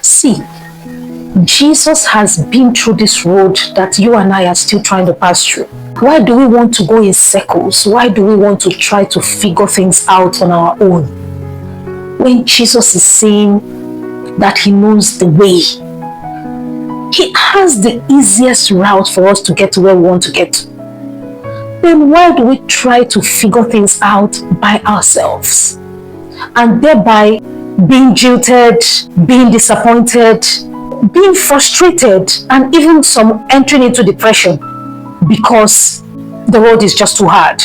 See, Jesus has been through this road that you and I are still trying to pass through. Why do we want to go in circles? Why do we want to try to figure things out on our own? When Jesus is saying that he knows the way, he has the easiest route for us to get to where we want to get to. Then why do we try to figure things out by ourselves? And thereby being jilted, being disappointed, being frustrated, and even some entering into depression because the road is just too hard.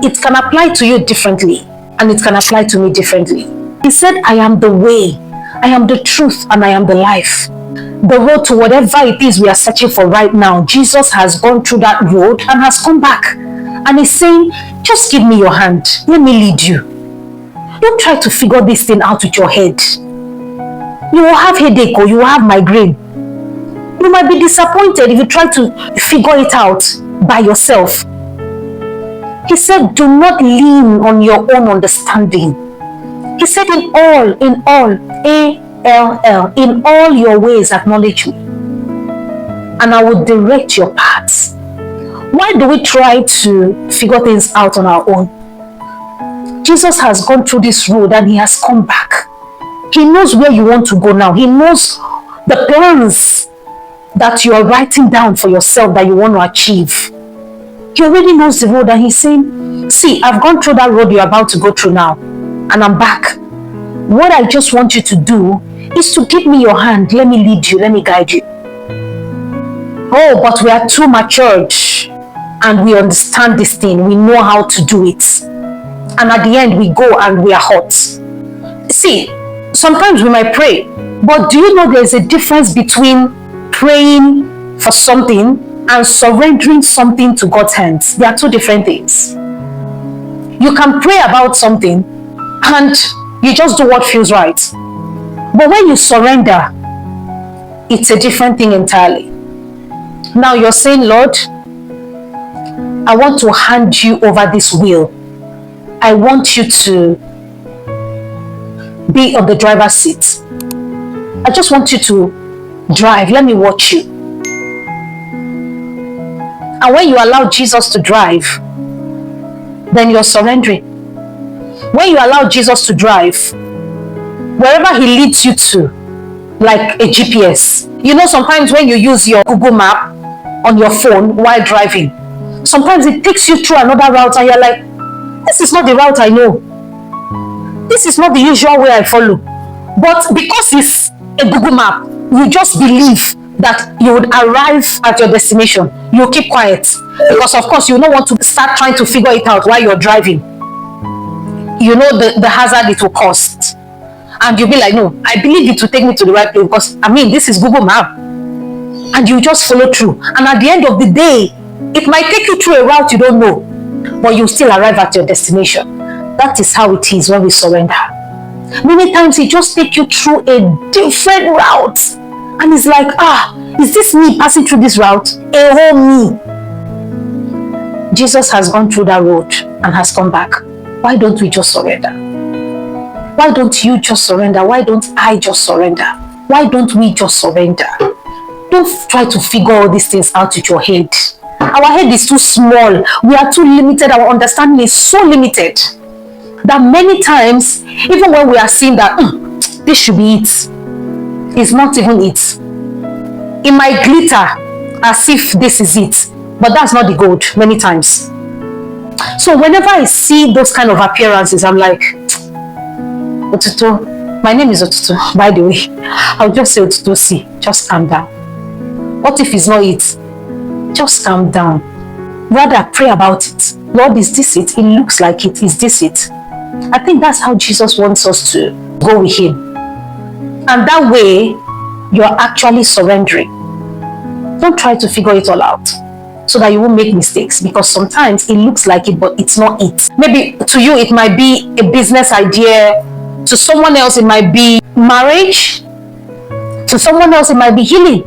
It can apply to you differently, and it can apply to me differently. He said, I am the way, I am the truth, and I am the life. The road to whatever it is we are searching for right now, Jesus has gone through that road and has come back. And he's saying, just give me your hand, let me lead you. Don't try to figure this thing out with your head. You will have headache or you will have migraine. You might be disappointed if you try to figure it out by yourself. He said, do not lean on your own understanding. He said, in all, A-L-L, in all your ways acknowledge me, and I will direct your paths. Why do we try to figure things out on our own? Jesus has gone through this road and he has come back. He knows where you want to go now. He knows the plans that you are writing down for yourself that you want to achieve. He already knows the road and he's saying, see, I've gone through that road you're about to go through now, and I'm back. What I just want you to do is to give me your hand. Let me lead you. Let me guide you. Oh, but we are too matured and we understand this thing. We know how to do it. And at the end, we go and we are hot. See, sometimes we might pray, but do you know there's a difference between praying for something and surrendering something to God's hands? They are two different things. You can pray about something and you just do what feels right. But when you surrender, it's a different thing entirely. Now you're saying, Lord, I want to hand you over this wheel. I want you to be on the driver's seat. I just want you to drive. Let me watch you. And when you allow Jesus to drive, then you're surrendering. When you allow Jesus to drive, wherever he leads you to, like a GPS. You know, sometimes when you use your Google map on your phone while driving, sometimes it takes you through another route and you're like, this is not the route I know. This is not the usual way I follow. But because it's a Google map, you just believe that you would arrive at your destination. You keep quiet because, of course, you don't want to start trying to figure it out while you're driving. You know the hazard it will cause. And you'll be like, no, I believe it will take me to the right place because, I mean, this is Google Map. And you just follow through. And at the end of the day, it might take you through a route you don't know, but you'll still arrive at your destination. That is how it is when we surrender. Many times it just takes you through a different route. And it's like, is this me passing through this route? A whole me. Jesus has gone through that road and has come back. Why don't we just surrender? Why don't you just surrender? Why don't I just surrender? Why don't we just surrender? Don't try to figure all these things out with your head. Our head is too small. We are too limited. Our understanding is so limited that many times, even when we are seeing that this should be it, it's not even it. It might glitter as if this is it, but that's not the gold many times. So whenever I see those kind of appearances, I'm like, Otuto, my name is Otuto, by the way. I'll just say, Otuto, see, just calm down. What if it's not it? Just calm down. Rather, pray about it. Lord, is this it? It looks like it. Is this it? I think that's how Jesus wants us to go with him. And that way, you're actually surrendering. Don't try to figure it all out so that you won't make mistakes, because sometimes it looks like it, but it's not it. Maybe to you, it might be a business idea. To someone else, it might be marriage. To someone else, it might be healing.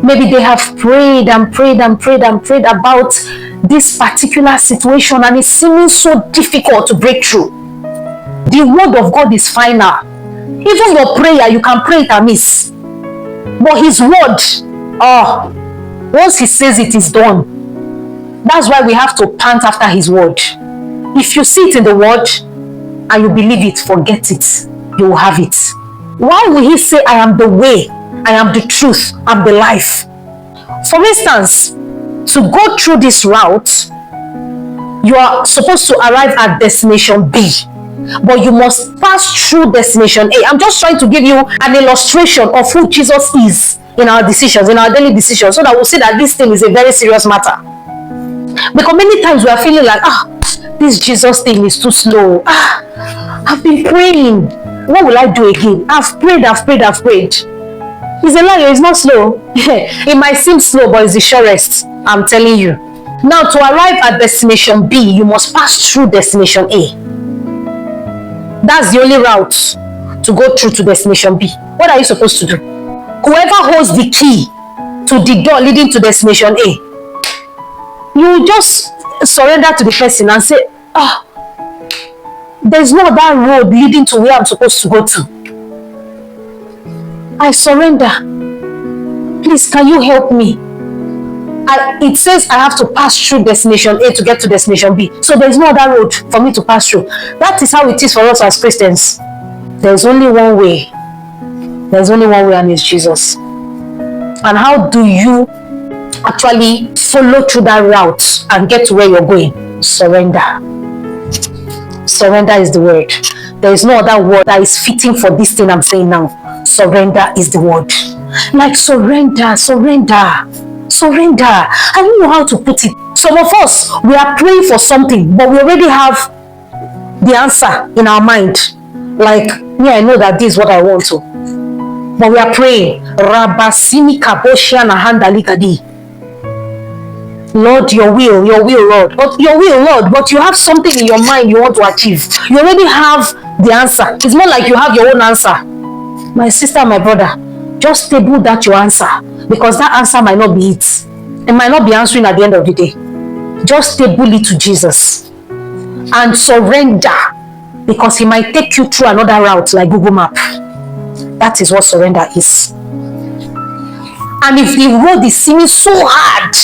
Maybe they have prayed and prayed and prayed and prayed about this particular situation and it's seeming so difficult to break through. The word of God is final. Even your prayer, you can pray it amiss. But his word, oh, once he says it is done. That's why we have to pant after his word. If you see it in the word and you believe it, forget it. You will have it. Why will he say, I am the way, I am the truth, I'm the life? For instance, to go through this route, you are supposed to arrive at destination B, but you must pass through destination A. I'm just trying to give you an illustration of who Jesus is in our decisions, in our daily decisions, so that we'll see that this thing is a very serious matter. Because many times we are feeling like, this Jesus thing is too slow. I've been praying. What will I do again? I've prayed. He's a liar, it's not slow. It might seem slow, but it's the surest. I'm telling you. Now, to arrive at destination B, you must pass through destination A. That's the only route to go through to destination B. What are you supposed to do? Whoever holds the key to the door leading to destination A, you just surrender to the person and say, there's no other road leading to where I'm supposed to go to. I surrender. Please, can you help me? It says I have to pass through destination A to get to destination B. So there's no other road for me to pass through. That is how it is for us as Christians. There's only one way. There's only one way, and it's Jesus. And how do you actually follow through that route and get to where you're going? Surrender. Surrender is the word. There is no other word that is fitting for this thing I'm saying now. Surrender is the word. Like surrender. I don't know how to put it. Some of us, we are praying for something, but we already have the answer in our mind. Like, yeah, I know that this is what I want to. But we are praying. Lord, your will, Lord. But your will, Lord, but you have something in your mind you want to achieve. You already have the answer. It's more like you have your own answer. My sister, my brother, just table that your answer, because that answer might not be it. It might not be answering at the end of the day. Just table it to Jesus and surrender, because he might take you through another route like Google Map. That is what surrender is. And if the road is seeming so hard,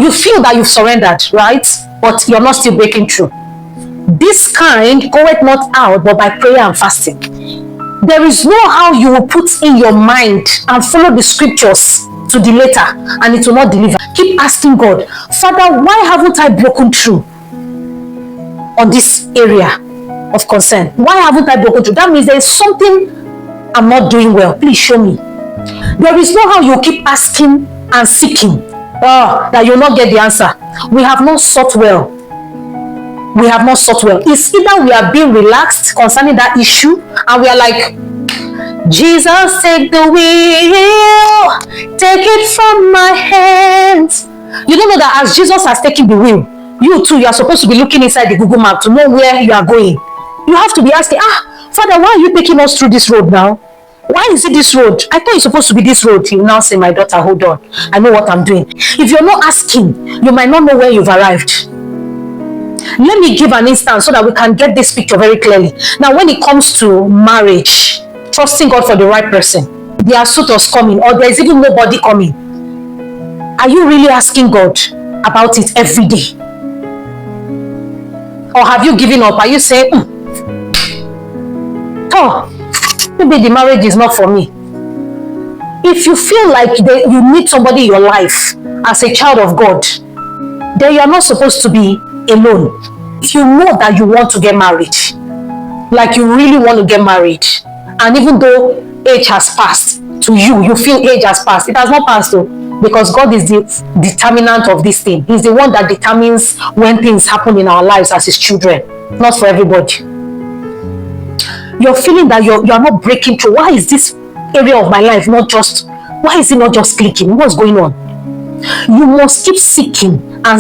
you feel that you've surrendered, right? But you're not still breaking through. This kind goeth not out but by prayer and fasting. There is no how you will put in your mind and follow the scriptures to the letter and it will not deliver. Keep asking God, Father, why haven't I broken through on this area of concern? Why haven't I broken through? That means there is something I'm not doing well. Please show me. There is no how you keep asking and seeking that you'll not get the answer. We have not sought well. It's either we are being relaxed concerning that issue and we are like, Jesus, take the wheel, take it from my hands. You don't know that as Jesus has taken the wheel, you too, you are supposed to be looking inside the Google Map to know where you are going. You have to be asking, Father, why are you taking us through this road now? Why is it this road? I thought it's supposed to be this road. You now say, my daughter, hold on. I know what I'm doing. If you're not asking, you might not know where you've arrived. Let me give an instance so that we can get this picture very clearly. Now, when it comes to marriage, trusting God for the right person, there are suitors coming, or there's even nobody coming. Are you really asking God about it every day? Or have you given up? Are you saying, maybe the marriage is not for me? If you feel like you need somebody in your life as a child of God, then you are not supposed to be alone. If you know that you want to get married, like you really want to get married, and even though age has passed to you, you feel age has passed. It has not passed though, because God is the determinant of this thing. He's the one that determines when things happen in our lives as his children, not for everybody. You're feeling that you're not breaking through. Why is this area of my life why is it not just clicking? What's going on? You must keep seeking and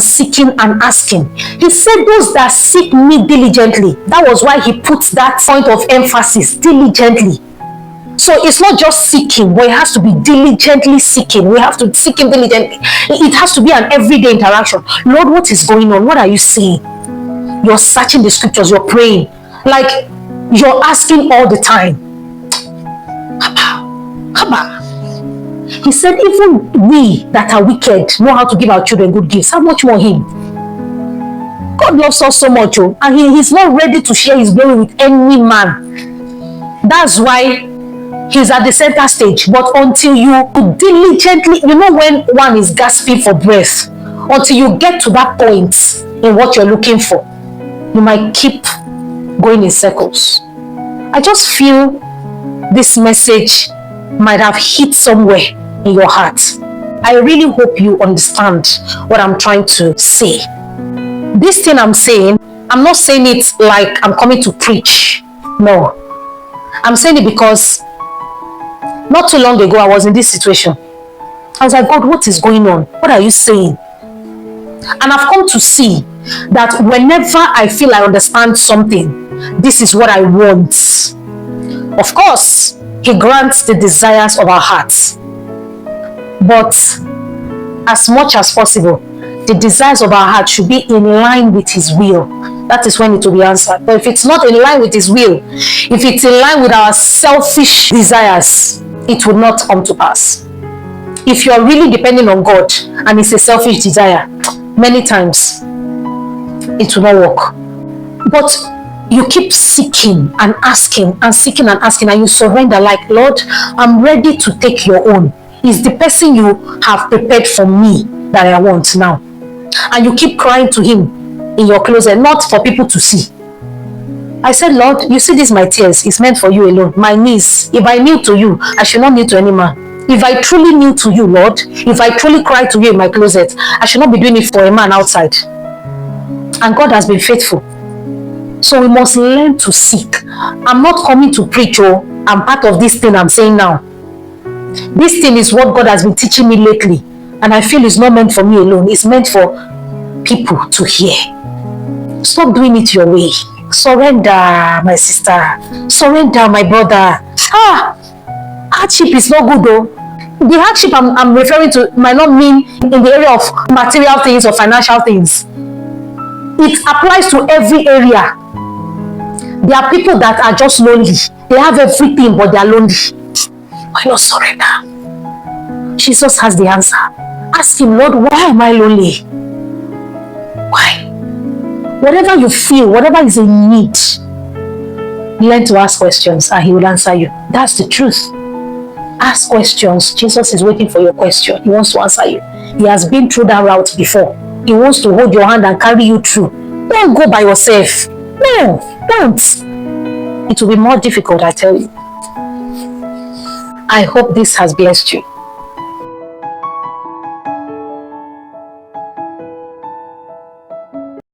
asking. He said, those that seek me diligently. That was why he put that point of emphasis, diligently. So it's not just seeking, but it has to be diligently seeking. We have to seek him diligently. It has to be an everyday interaction. Lord, what is going on? What are you saying? You're searching the scriptures, you're praying. Like you're asking all the time. Haba. He said, even we that are wicked know how to give our children good gifts. How much more him? God loves us so much, and he's not ready to share his glory with any man. That's why he's at the center stage. But until you diligently, when one is gasping for breath, until you get to that point in what you're looking for, you might keep going in circles. I just feel this message might have hit somewhere in your heart. I really hope you understand what I'm trying to say. This thing I'm saying, I'm not saying it like I'm coming to preach. No. I'm saying it because not too long ago, I was in this situation. I was like, God, what is going on? What are you saying? And I've come to see that whenever I feel I understand something, this is what I want. Of course, he grants the desires of our hearts. But as much as possible, the desires of our heart should be in line with his will. That is when it will be answered. But if it's not in line with his will, if it's in line with our selfish desires, it will not come to pass. If you're really depending on God and it's a selfish desire, many times it will not work. But you keep seeking and asking and seeking and asking, and you surrender like, Lord, I'm ready to take your own. It's the person you have prepared for me that I want now. And you keep crying to him in your closet, not for people to see. I said, Lord, you see this, my tears, it's meant for you alone. My knees, if I kneel to you, I should not kneel to any man. If I truly kneel to you, Lord, if I truly cry to you in my closet, I should not be doing it for a man outside. And God has been faithful. So we must learn to seek. I'm not coming to preach, I'm part of this thing I'm saying now. This thing is what God has been teaching me lately. And I feel it's not meant for me alone. It's meant for people to hear. Stop doing it your way. Surrender, my sister. Surrender, my brother. Hardship is not good though. The hardship I'm referring to might not mean in the area of material things or financial things. It applies to every area. There are people that are just lonely. They have everything, but they are lonely. Why not surrender? Jesus has the answer. Ask him, Lord, why am I lonely? Why? Whatever you feel, whatever is in need, learn to ask questions and he will answer you. That's the truth. Ask questions. Jesus is waiting for your question. He wants to answer you. He has been through that route before. He wants to hold your hand and carry you through. Don't go by yourself. No, don't. It will be more difficult, I tell you. I hope this has blessed you.